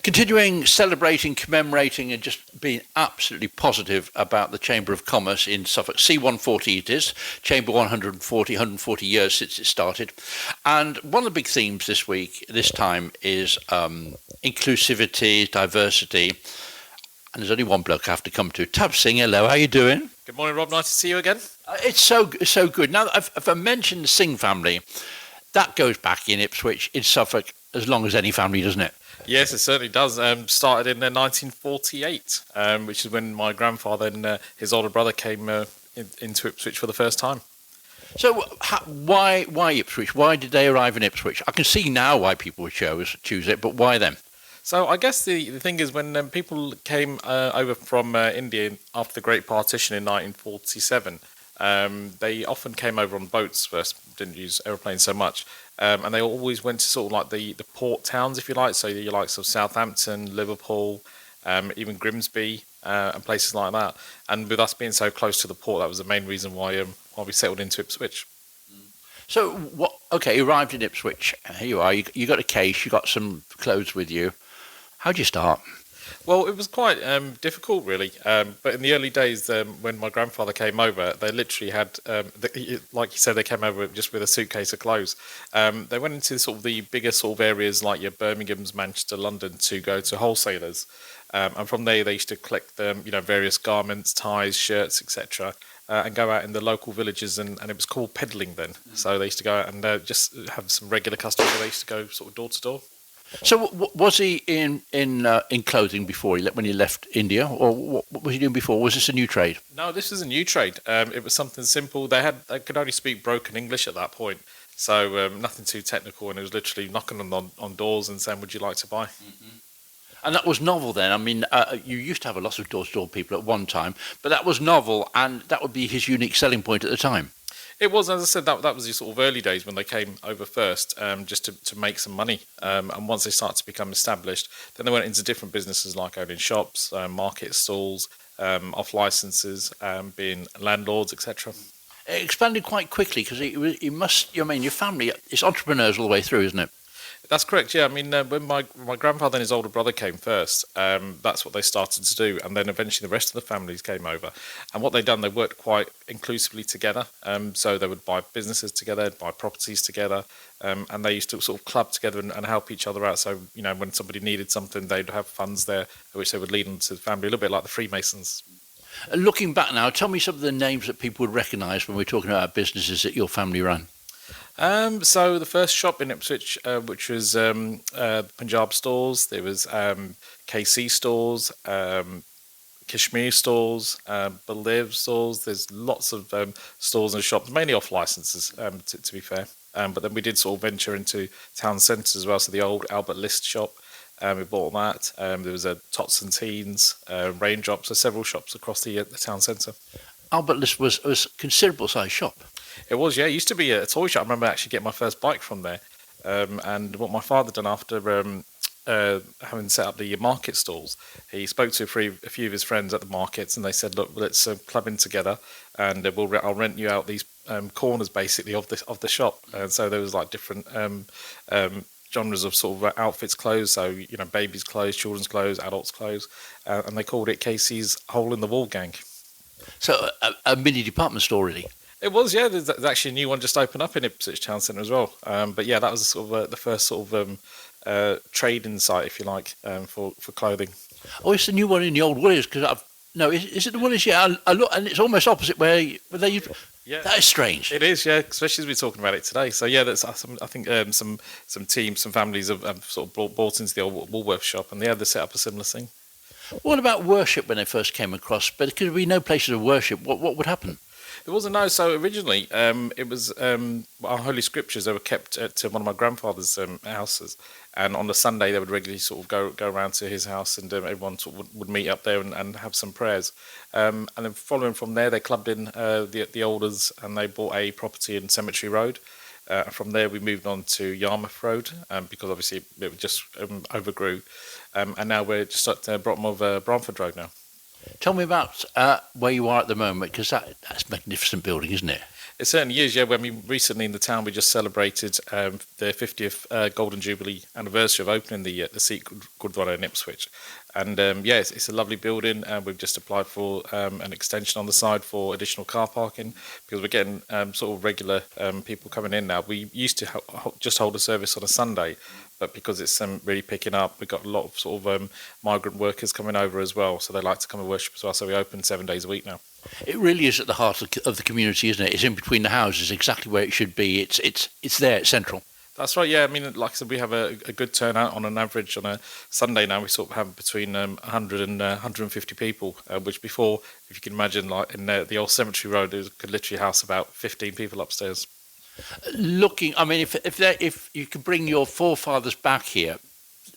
Continuing celebrating, commemorating, and just being absolutely positive about the Chamber of Commerce in Suffolk. C140 it is, Chamber 140 years since it started. And one of the big themes this time, is inclusivity, diversity. And there's only one bloke I have to come to. Tabs Singh, hello, how you doing? Good morning, Rob. Nice to see you again. It's so good. Now, if I mention the Singh family, that goes back in Ipswich, in Suffolk, as long as any family, doesn't it? Yes, it certainly does. Started in 1948, which is when my grandfather and his older brother came into Ipswich for the first time. So why Ipswich? Why did they arrive in Ipswich? I can see now why people would choose it, but why them? So I guess the thing is when people came over from India after the Great Partition in 1947, they often came over on boats first, didn't use aeroplanes so much. And they always went to sort of like the port towns, if you like. So you like sort of Southampton, Liverpool, even Grimsby, and places like that. And with us being so close to the port, that was the main reason why we settled into Ipswich. So what? Okay, you arrived in Ipswich. Here you are. You got a case. You got some clothes with you. How'd you start? Well, it was quite difficult, really. But in the early days, when my grandfather came over, they literally had, like you said, they came over just with a suitcase of clothes. They went into sort of the bigger sort of areas like your Birmingham's, Manchester, London to go to wholesalers. And from there, they used to collect various garments, ties, shirts, etc. And go out in the local villages, and it was called peddling then. So they used to go out and just have some regular customers. They used to go sort of door to door. So was he in clothing before when he left India, or what was he doing before? Was this a new trade? No, this is a new trade. It was something simple. They could only speak broken English at that point, so nothing too technical. And it was literally knocking on doors and saying, "Would you like to buy?" Mm-hmm. And that was novel then. I mean, you used to have a lot of door-to-door people at one time, but that was novel, and that would be his unique selling point at the time. It was, as I said, that was the sort of early days when they came over first, just to make some money. And once they started to become established, then they went into different businesses like owning shops, market stalls, off licenses, being landlords, etc. It expanded quite quickly because it must. I mean, your family, it's entrepreneurs all the way through, isn't it? That's correct, yeah. I mean, when my grandfather and his older brother came first, that's what they started to do. And then eventually the rest of the families came over. And what they'd done, they worked quite inclusively together. So they would buy businesses together, buy properties together. And they used to sort of club together and help each other out. So, when somebody needed something, they'd have funds there, which they would lead into the family, a little bit like the Freemasons. Looking back now, tell me some of the names that people would recognise when we're talking about businesses that your family ran. So the first shop in Ipswich, which was Punjab stores, there was KC stores, Kashmir stores, Believe stores. There's lots of stores and shops, mainly off licenses, to be fair. But then we did sort of venture into town centres as well. So the old Albert List shop, we bought that. There was a Tots and Teens, Raindrops, so several shops across the town centre. Albert List was a considerable size shop. It was, yeah. It used to be a toy shop. I remember actually getting my first bike from there. And what my father done after having set up the market stalls, he spoke to a few of his friends at the markets, and they said, "Look, let's club in together, and I'll rent you out these corners basically of the shop." And so there was like different genres of sort of outfits, clothes. So babies' clothes, children's clothes, adults' clothes, and they called it Casey's Hole in the Wall Gang. So a mini department store, really. It was, yeah. There's actually a new one just opened up in Ipswich Town Centre as well. But yeah, that was sort of the first sort of trading site, if you like, for clothing. Oh, it's the new one in the old Woolies, because is it the Woolies? Yeah, I look, and it's almost opposite where they used. Yeah, that is strange. It is, yeah, especially as we're talking about it today. So yeah, that's I think some teams, some families have sort of bought into the old Woolworth shop, and they set up a similar thing. What about worship when they first came across? But because we know places of worship, what would happen? There wasn't, no. So originally, it was our holy scriptures. They were kept at one of my grandfather's houses, and on the Sunday they would regularly sort of go around to his house, and everyone sort of would meet up there and have some prayers. And then following from there, they clubbed in the elders, and they bought a property in Cemetery Road. From there, we moved on to Yarmouth Road because obviously it just overgrew, and now we're just at the bottom of Bramford Road now. Tell me about where you are at the moment, because that's a magnificent building, isn't it? It certainly is, yeah. I mean, recently in the town we just celebrated the 50th Golden Jubilee anniversary of opening the Sikh Gurdwara in Ipswich. And yeah, it's a lovely building. We've just applied for an extension on the side for additional car parking because we're getting sort of regular people coming in now. We used to just hold a service on a Sunday, but because it's really picking up, we've got a lot of sort of migrant workers coming over as well. So they like to come and worship as well. So we open 7 days a week now. It really is at the heart of the community, isn't it? It's in between the houses, exactly where it should be. It's there, it's central. That's right, yeah. I mean, like I said, we have a good turnout on an average on a Sunday now. We sort of have between 100 and 150 people, which before, if you can imagine, like in the old Cemetery Road, there could literally house about 15 people upstairs. I mean, if you could bring your forefathers back here,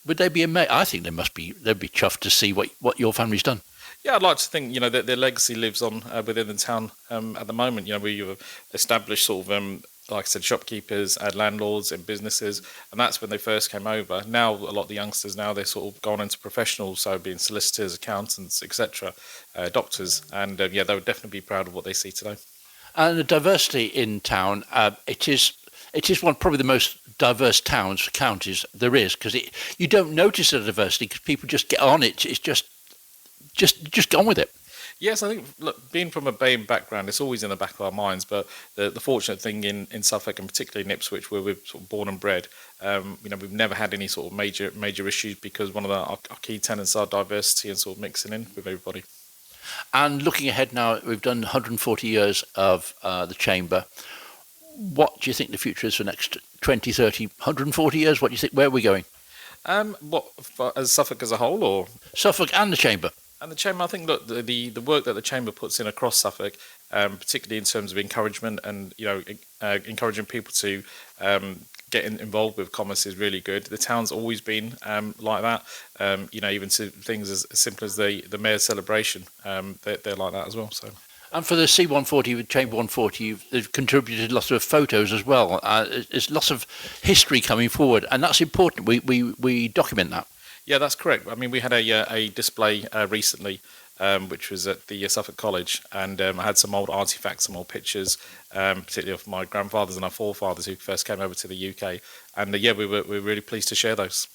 would they be amazed? I think they'd be chuffed to see what your family's done. Yeah, I'd like to think, that their legacy lives on within the town at the moment. We've established sort of, like I said, shopkeepers, landlords and businesses, and that's when they first came over. Now, a lot of the youngsters now, they're sort of gone into professionals, so being solicitors, accountants, etc., doctors, and yeah, they would definitely be proud of what they see today. And the diversity in town, it is probably the most diverse counties there is, because you don't notice the diversity because people just get on it. It's just get on with it. Yes, I think, look, being from a BAME background, it's always in the back of our minds. But the fortunate thing in Suffolk, and particularly in Ipswich, where we're sort of born and bred, we've never had any sort of major issues because one of our key tenets are diversity and sort of mixing in with everybody. And looking ahead now, we've done 140 years of the Chamber. What do you think the future is for the next 20, 30, 140 years? What do you think? Where are we going? As Suffolk as a whole, or Suffolk and the Chamber? And the Chamber, I think, look, the work that the Chamber puts in across Suffolk, particularly in terms of encouragement and, encouraging people to get involved with commerce is really good. The town's always been like that. Even to things as simple as the Mayor's celebration, they're like that as well. So. And for the C140, with Chamber 140, they've contributed lots of photos as well. There's lots of history coming forward, and that's important. We document that. Yeah, that's correct. I mean, we had a display recently, which was at the Suffolk College, and I had some old artefacts, some old pictures, particularly of my grandfathers and our forefathers who first came over to the UK. And yeah, we were really pleased to share those.